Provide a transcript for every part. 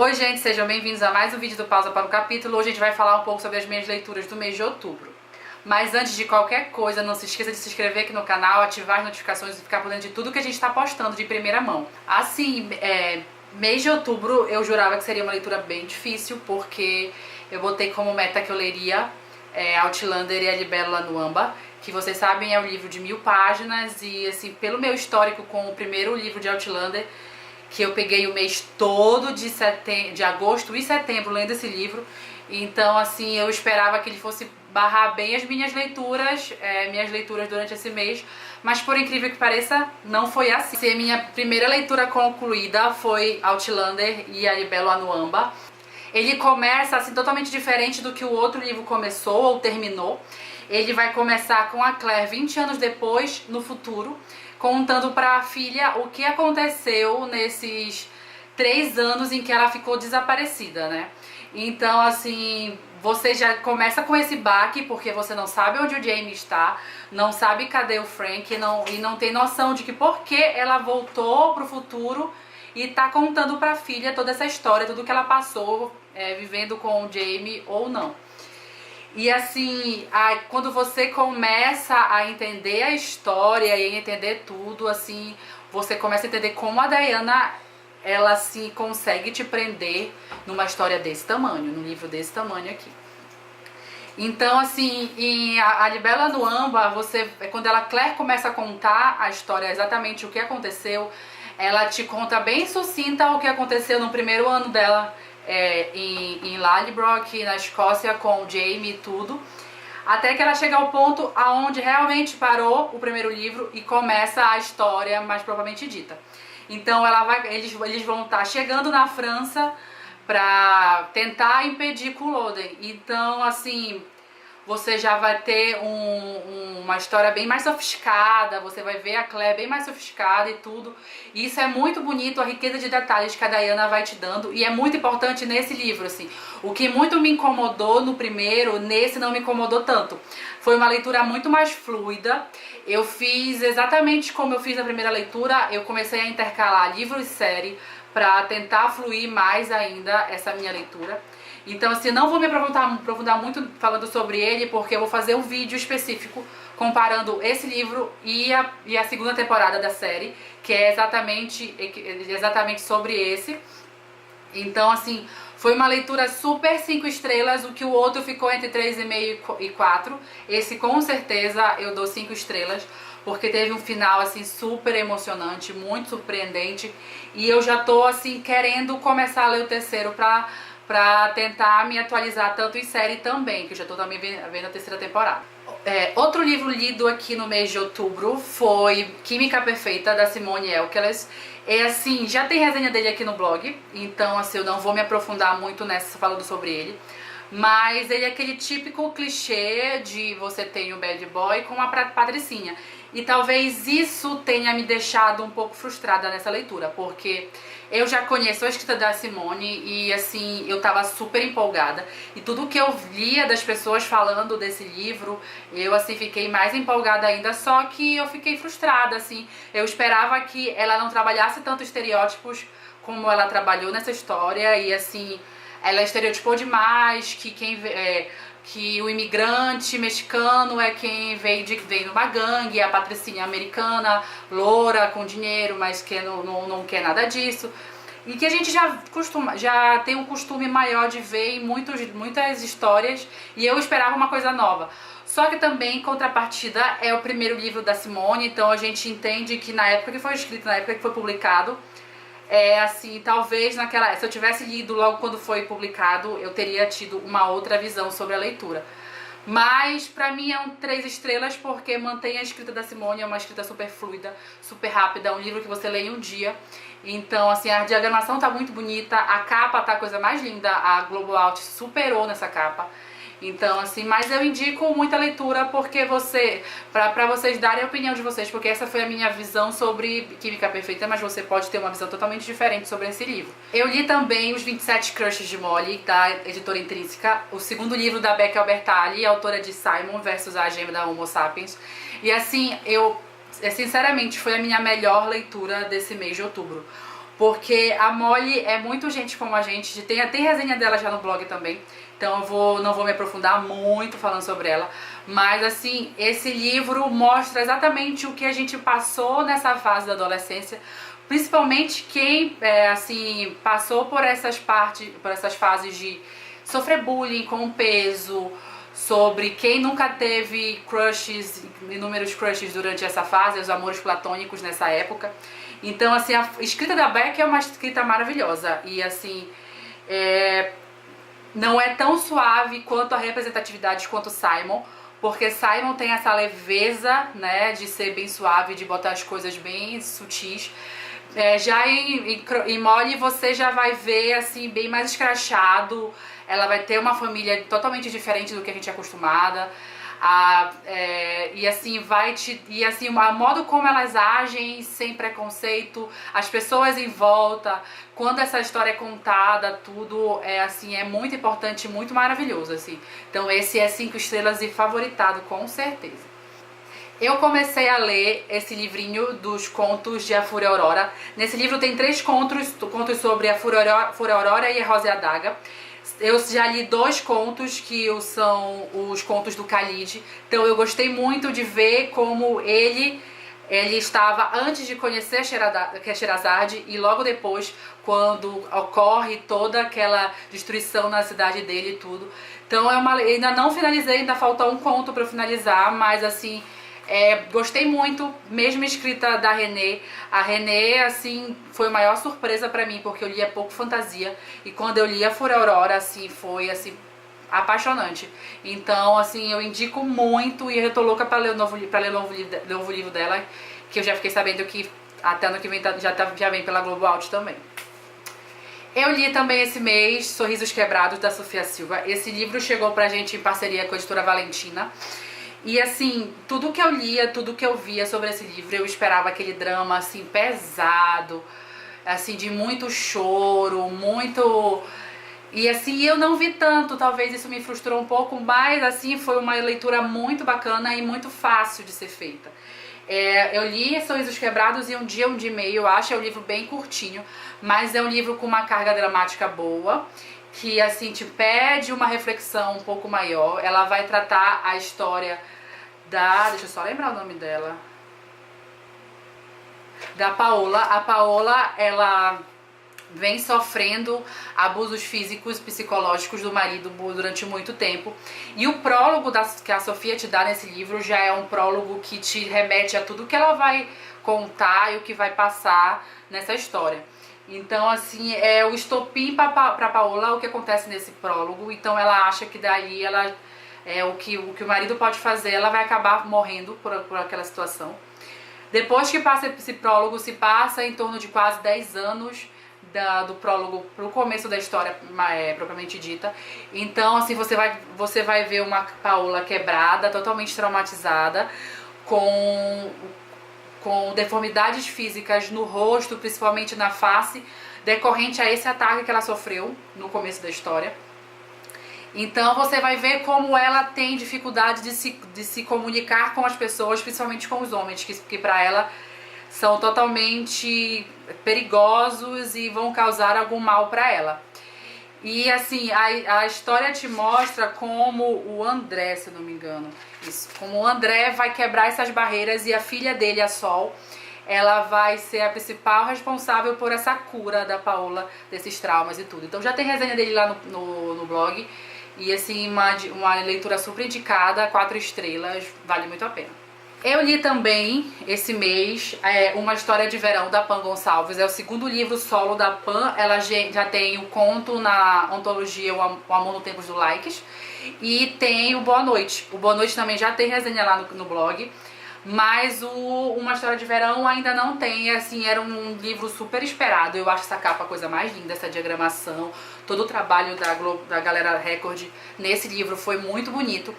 Oi gente, sejam bem-vindos a mais um vídeo do Pausa para um Capítulo. Hoje a gente vai falar um pouco sobre as minhas leituras do mês de outubro. Mas antes de qualquer coisa, não se esqueça de se inscrever aqui no canal, ativar as notificações e ficar por dentro de tudo que a gente está postando de primeira mão. Assim, mês de outubro eu jurava que seria uma leitura bem difícil, porque eu botei como meta que eu leria Outlander e A Libélula no Âmbar, que vocês sabem é um livro de 1000 páginas e assim, pelo meu histórico com o primeiro livro de Outlander, que eu peguei o mês todo de agosto e setembro lendo esse livro, então assim, eu esperava que ele fosse barrar bem as minhas leituras durante esse mês, mas por incrível que pareça, não foi assim. A minha primeira leitura concluída foi Outlander e A Libélula no Âmbar. Ele começa assim totalmente diferente do que o outro livro começou ou terminou. Ele vai começar com a Claire 20 anos depois, no futuro, contando para a filha o que aconteceu nesses 3 anos em que ela ficou desaparecida, né? Então, assim, você já começa com esse baque, porque você não sabe onde o Jamie está, não sabe cadê o Frank, e não tem noção de que por que ela voltou pro futuro e tá contando pra filha toda essa história, tudo que ela passou vivendo com o Jamie ou não. E assim, quando você começa a entender a história e entender tudo, assim, você começa a entender como a Diana, ela assim consegue te prender numa história desse tamanho, num livro desse tamanho aqui. Então assim, em A Libélula no Âmbar, quando Claire começa a contar a história, exatamente o que aconteceu, ela te conta bem sucinta o que aconteceu no primeiro ano dela em Lallybroch, na Escócia, com o Jamie e tudo, até que ela chega ao ponto aonde realmente parou o primeiro livro e começa a história mais propriamente dita. Então eles vão estar chegando na França para tentar impedir Culloden. Então assim, você já vai ter uma história bem mais sofisticada, você vai ver a Claire bem mais sofisticada e tudo. E isso é muito bonito, a riqueza de detalhes que a Diana vai te dando, e é muito importante nesse livro, assim. O que muito me incomodou no primeiro, nesse não me incomodou tanto. Foi uma leitura muito mais fluida. Eu fiz exatamente como eu fiz na primeira leitura, eu comecei a intercalar livro e série para tentar fluir mais ainda essa minha leitura. Então assim, não vou me aprofundar muito falando sobre ele, porque eu vou fazer um vídeo específico comparando esse livro e a segunda temporada da série, que é exatamente sobre esse. Então assim, foi uma leitura super 5 estrelas, o que o outro ficou entre 3,5 e 4. Esse com certeza eu dou 5 estrelas, porque teve um final assim super emocionante, muito surpreendente, e eu já tô assim querendo começar a ler o terceiro pra tentar me atualizar tanto em série também, que eu já tô também vendo a terceira temporada. Outro livro lido aqui no mês de outubro foi Química Perfeita, da Simone Elkeles. Assim, já tem resenha dele aqui no blog, então assim, eu não vou me aprofundar muito nessa falando sobre ele. Mas ele é aquele típico clichê de você ter um bad boy com uma patricinha. E talvez isso tenha me deixado um pouco frustrada nessa leitura, porque eu já conheço a escrita da Simone e assim, eu tava super empolgada. E tudo que eu lia das pessoas falando desse livro, eu assim fiquei mais empolgada ainda, só que eu fiquei frustrada, assim. Eu esperava que ela não trabalhasse tanto estereótipos como ela trabalhou nessa história, e assim, ela estereotipou demais que o imigrante mexicano é quem veio numa gangue, a patricinha americana, loura, com dinheiro, mas que não quer nada disso. E que a gente já tem um costume maior de ver em muitas histórias, e eu esperava uma coisa nova. Só que também, em contrapartida, é o primeiro livro da Simone, então a gente entende que na época que foi escrito, na época que foi publicado, assim, talvez se eu tivesse lido logo quando foi publicado, eu teria tido uma outra visão sobre a leitura. Mas pra mim é um 3 estrelas, porque mantém a escrita da Simone, é uma escrita super fluida, super rápida, é um livro que você lê em um dia. Então assim, a diagramação tá muito bonita, a capa tá a coisa mais linda, a Global Out superou nessa capa. Então assim, mas eu indico muita leitura porque pra vocês darem a opinião de vocês, porque essa foi a minha visão sobre Química Perfeita, mas você pode ter uma visão totalmente diferente sobre esse livro. Eu li também Os 27 Crushes de Molly, da editora Intrínseca, o segundo livro da Becky Albertalli, autora de Simon versus a Gêmea da Homo Sapiens. E assim, sinceramente foi a minha melhor leitura desse mês de outubro. porque a Molly é muito gente como a gente, tem resenha dela já no blog também, então não vou me aprofundar muito falando sobre ela, mas assim, esse livro mostra exatamente o que a gente passou nessa fase da adolescência, principalmente quem assim, passou por essas fases de sofrer bullying com peso, sobre quem nunca teve crushes, inúmeros crushes durante essa fase, os amores platônicos nessa época. Então, assim, a escrita da Beck é uma escrita maravilhosa e, assim, não é tão suave quanto a representatividade quanto Simon, porque Simon tem essa leveza, né, de ser bem suave, de botar as coisas bem sutis. Já em Molly você já vai ver, assim, bem mais escrachado. Ela vai ter uma família totalmente diferente do que a gente é acostumada. E assim, o modo como elas agem, sem preconceito, as pessoas em volta, quando essa história é contada, tudo é muito importante, muito maravilhoso, assim. Então esse é 5 estrelas e favoritado, com certeza. Eu comecei a ler esse livrinho dos contos de A Fúria Aurora. Nesse livro tem 3 contos sobre a Fúria Aurora e a Rosa e a Adaga. Eu já li 2 contos que são os contos do Khalid. Então eu gostei muito de ver como ele estava antes de conhecer Sherazade e logo depois, quando ocorre toda aquela destruição na cidade dele e tudo. Então ainda não finalizei, ainda falta um conto para finalizar, mas assim, gostei muito, mesmo escrita da René. A René, assim, foi a maior surpresa pra mim, porque eu lia pouco fantasia. E quando eu li a Fúria Aurora, assim, foi, assim, apaixonante. Então, assim, eu indico muito e eu tô louca pra ler o novo livro dela, que eu já fiquei sabendo que até ano que vem já vem pela Globo Out também. Eu li também esse mês Sorrisos Quebrados, da Sofia Silva. Esse livro chegou pra gente em parceria com a editora Valentina. E assim, tudo que eu lia, tudo que eu via sobre esse livro, eu esperava aquele drama assim pesado, assim, de muito choro, muito... E assim, eu não vi tanto, talvez isso me frustrou um pouco, mas assim, foi uma leitura muito bacana e muito fácil de ser feita. Eu li Sorrisos Quebrados em um dia e meio, eu acho, é um livro bem curtinho, mas é um livro com uma carga dramática boa, que assim te pede uma reflexão um pouco maior. Ela vai tratar a história deixa eu só lembrar o nome dela, da Paola. A Paola, ela vem sofrendo abusos físicos e psicológicos do marido durante muito tempo. E o prólogo que a Sofia te dá nesse livro já é um prólogo que te remete a tudo que ela vai contar e o que vai passar nessa história. Então, assim, é o estopim pra Paola o que acontece nesse prólogo. Então ela acha que daí o que o marido pode fazer, ela vai acabar morrendo por aquela situação. Depois que passa esse prólogo, se passa em torno de quase 10 anos do prólogo pro começo da história propriamente dita. Então, assim, você vai ver uma Paola quebrada, totalmente traumatizada, com deformidades físicas no rosto, principalmente na face, decorrente a esse ataque que ela sofreu no começo da história. Então você vai ver como ela tem dificuldade de se comunicar com as pessoas, principalmente com os homens, que pra ela são totalmente perigosos e vão causar algum mal pra ela. E assim, a história te mostra como o André, se eu não me engano, como o André vai quebrar essas barreiras e a filha dele, a Sol, ela vai ser a principal responsável por essa cura da Paola, desses traumas e tudo. Então já tem resenha dele lá no blog. E assim, uma leitura super indicada, 4 estrelas, vale muito a pena. Eu li também, esse mês, Uma História de Verão, da Pan Gonçalves. É o 2º livro solo da Pan. Ela já tem o conto na antologia O Amor no Tempos do Likes. E tem o Boa Noite. O Boa Noite também já tem resenha lá no blog. Mas Uma História de Verão ainda não tem, assim, era um livro super esperado. Eu acho essa capa a coisa mais linda, essa diagramação, todo o trabalho da galera Record nesse livro foi muito bonito.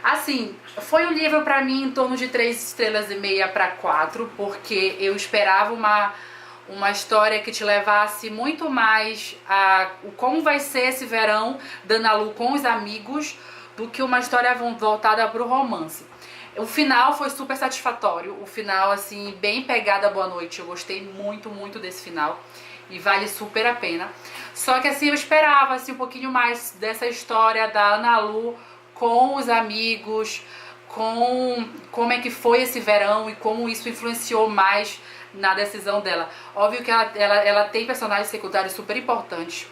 Assim, foi um livro pra mim em torno de 3 estrelas e meia para 4, porque eu esperava uma história que te levasse muito mais a como vai ser esse verão da Ana Lu com os amigos, do que uma história voltada pro romance. O final foi super satisfatório, o final assim, bem pegada Boa Noite, eu gostei muito, muito desse final. e vale super a pena. Só que assim, eu esperava assim, um pouquinho mais dessa história da Ana Lu com os amigos, com como é que foi esse verão e como isso influenciou mais na decisão dela. Óbvio que ela tem personagens secundários super importantes.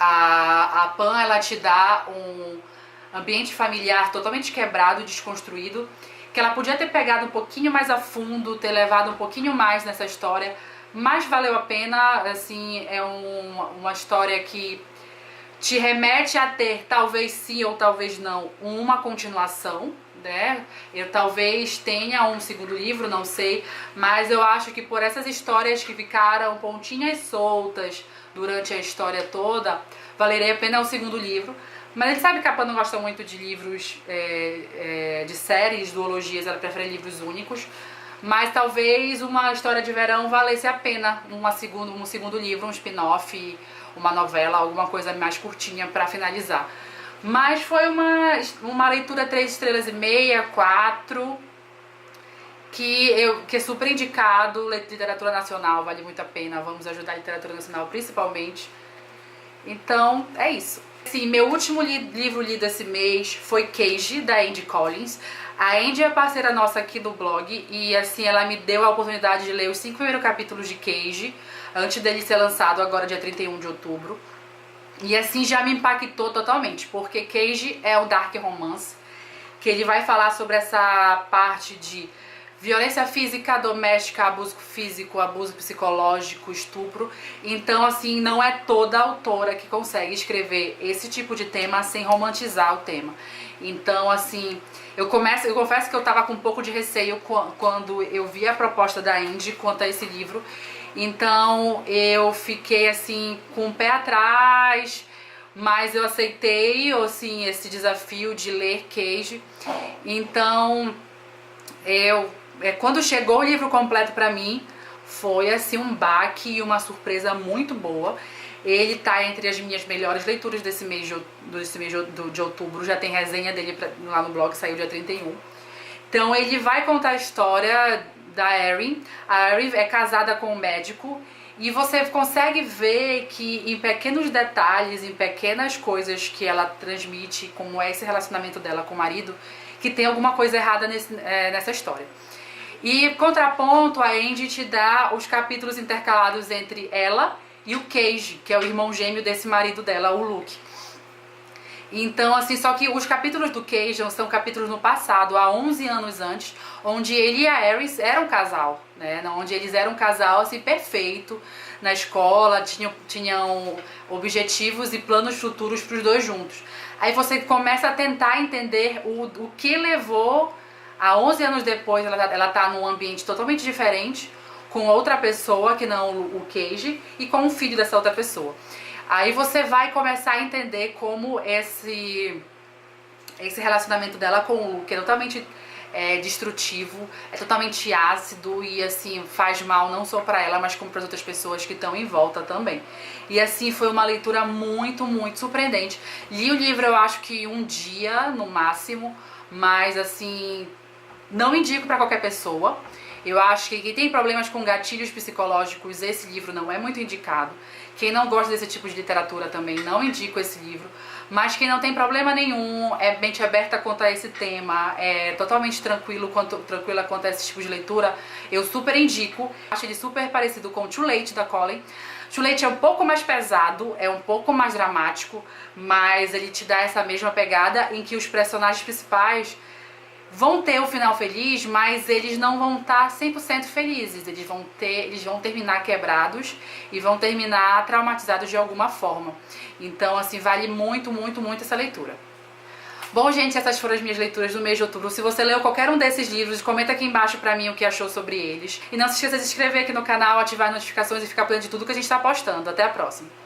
A Pan, ela te dá um ambiente familiar totalmente quebrado, desconstruído, que ela podia ter pegado um pouquinho mais a fundo, ter levado um pouquinho mais nessa história, mas valeu a pena. Assim, é uma história que te remete a ter, talvez sim ou talvez não, uma continuação, né? Eu talvez tenha um segundo livro, não sei, mas eu acho que por essas histórias que ficaram pontinhas soltas durante a história toda, valeria a pena o segundo livro. Mas a gente sabe que a Pan não gosta muito de livros, de séries, duologias, ela prefere livros únicos. Mas talvez uma história de verão valesse a pena um segundo livro, um spin-off, uma novela, alguma coisa mais curtinha pra finalizar. Mas foi uma leitura 3 estrelas e meia, 4, que é super indicado. Literatura nacional vale muito a pena, vamos ajudar a literatura nacional principalmente. Então é isso. Sim, meu último livro lido esse mês foi Cage, da Andy Collins. A Andy é parceira nossa aqui do blog e assim, ela me deu a oportunidade de ler os 5 primeiros capítulos de Cage antes dele ser lançado agora dia 31 de outubro. E assim já me impactou totalmente, porque Cage é o dark romance, que ele vai falar sobre essa parte de violência física, doméstica, abuso físico, abuso psicológico, estupro. Então, assim, não é toda autora que consegue escrever esse tipo de tema sem romantizar o tema. Então, assim, eu confesso que eu tava com um pouco de receio quando eu vi a proposta da Andy quanto a esse livro. Então, eu fiquei, assim, com o pé atrás, mas eu aceitei, assim, esse desafio de ler Cage. Então, quando chegou o livro completo pra mim, foi assim um baque e uma surpresa muito boa. Ele tá entre as minhas melhores leituras desse mês de outubro. Já tem resenha dele lá no blog, saiu dia 31. Então ele vai contar a história da Erin. A Erin é casada com um médico e você consegue ver que em pequenos detalhes, em pequenas coisas que ela transmite, como é esse relacionamento dela com o marido, que tem alguma coisa errada nessa história. E contraponto, a Andy te dá os capítulos intercalados entre ela e o Cage, que é o irmão gêmeo desse marido dela, o Luke. Então, assim, só que os capítulos do Cage são capítulos no passado, há 11 anos antes, onde ele e a Erin eram um casal, né? Onde eles eram um casal, assim, perfeito, na escola, tinham objetivos e planos futuros para os dois juntos. Aí você começa a tentar entender o que levou a 11 anos depois ela tá num ambiente totalmente diferente, com outra pessoa que não o Cage e com um filho dessa outra pessoa. Aí você vai começar a entender como esse relacionamento dela com o Luke é totalmente destrutivo, é totalmente ácido e assim faz mal não só pra ela, mas como para as outras pessoas que estão em volta também. E assim foi uma leitura muito, muito surpreendente. Li o livro eu acho que um dia no máximo, mas assim não indico pra qualquer pessoa. Eu acho que quem tem problemas com gatilhos psicológicos, esse livro não é muito indicado. Quem não gosta desse tipo de literatura também, não indico esse livro. Mas quem não tem problema nenhum, é mente aberta quanto a esse tema, é totalmente tranquila quanto a esse tipo de leitura, eu super indico. Acho ele super parecido com Too Late, da Colleen. Too Late é um pouco mais pesado, é um pouco mais dramático, mas ele te dá essa mesma pegada em que os personagens principais vão ter o final feliz, mas eles não vão estar 100% felizes. Eles vão terminar quebrados e vão terminar traumatizados de alguma forma. Então, assim, vale muito, muito, muito essa leitura. Bom, gente, essas foram as minhas leituras do mês de outubro. Se você leu qualquer um desses livros, comenta aqui embaixo pra mim o que achou sobre eles. E não se esqueça de se inscrever aqui no canal, ativar as notificações e ficar por dentro de tudo que a gente tá postando. Até a próxima!